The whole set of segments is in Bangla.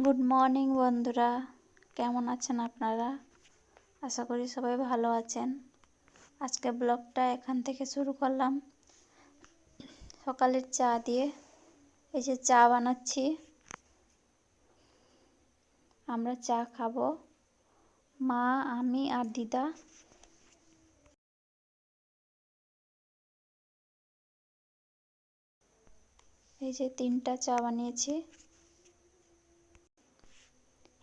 গুড মর্নিং বন্ধুরা, কেমন আছেন আপনারা? আশা করি সবাই ভালো আছেন। আজকে ব্লগটা এখান থেকে শুরু করলাম সকালের চা দিয়ে। এই যে চা বানাচ্ছি, আমরা চা খাবো, মা, আমি আর দিদা। এই যে 3টা চা বানিয়েছি।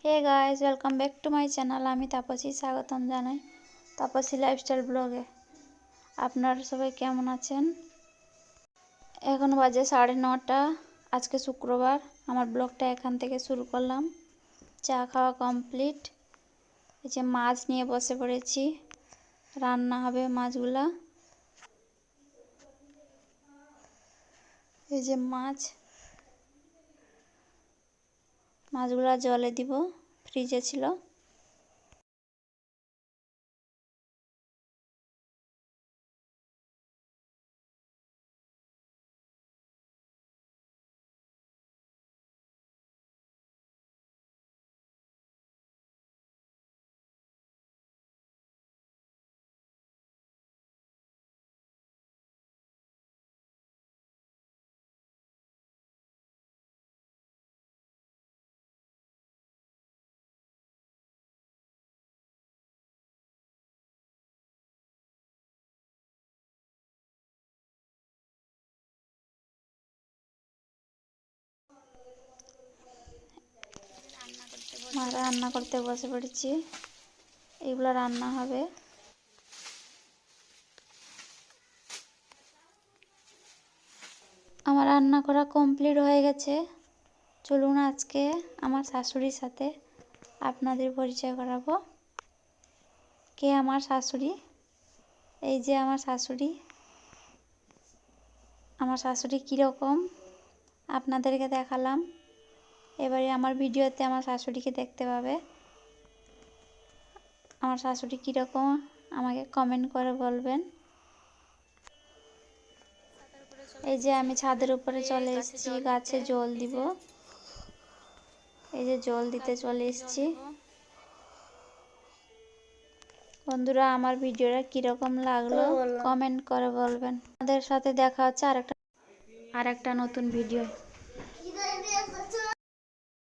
Hey guys, welcome back to my channel. আমি তাপসী, স্বাগতম জানাই তাপসী লাইফস্টাইল ব্লগে। আপনারা সবাই কেমন আছেন? এখন বাজে 9:30। আজকে শুক্রবার। আমার ব্লগটা এখান থেকে শুরু করলাম। চা খাওয়া কমপ্লিট। এই যে মাছ নিয়ে বসে পড়েছি, রান্না হবে মাছগুলা। এই যে মাছগুলা জলে দিব, ফ্রিজে ছিল। রান্না করতে বসে পড়েছি, এগুলো রান্না হবে। আমার রান্না করা কমপ্লিট হয়ে গেছে। চলুন আজকে আমার শাশুড়ির সাথে আপনাদের পরিচয় করাবো। কে আমার শাশুড়ি? এই যে আমার শাশুড়ি। আমার শাশুড়ি কীরকম আপনাদেরকে দেখালাম। এবারে আমার ভিডিওতে আমার শাশুড়িকে দেখতে পাবে। আমার শাশুড়ি কীরকম আমাকে কমেন্ট করে বলবেন। এই যে আমি ছাদের উপরে চলে এসেছি, গাছে জল দিব। এই যে জল দিতে চলে এসেছি। বন্ধুরা, আমার ভিডিওটা কীরকম লাগলো কমেন্ট করে বলবেন। আমাদের সাথে দেখা হচ্ছে আর একটা নতুন ভিডিও।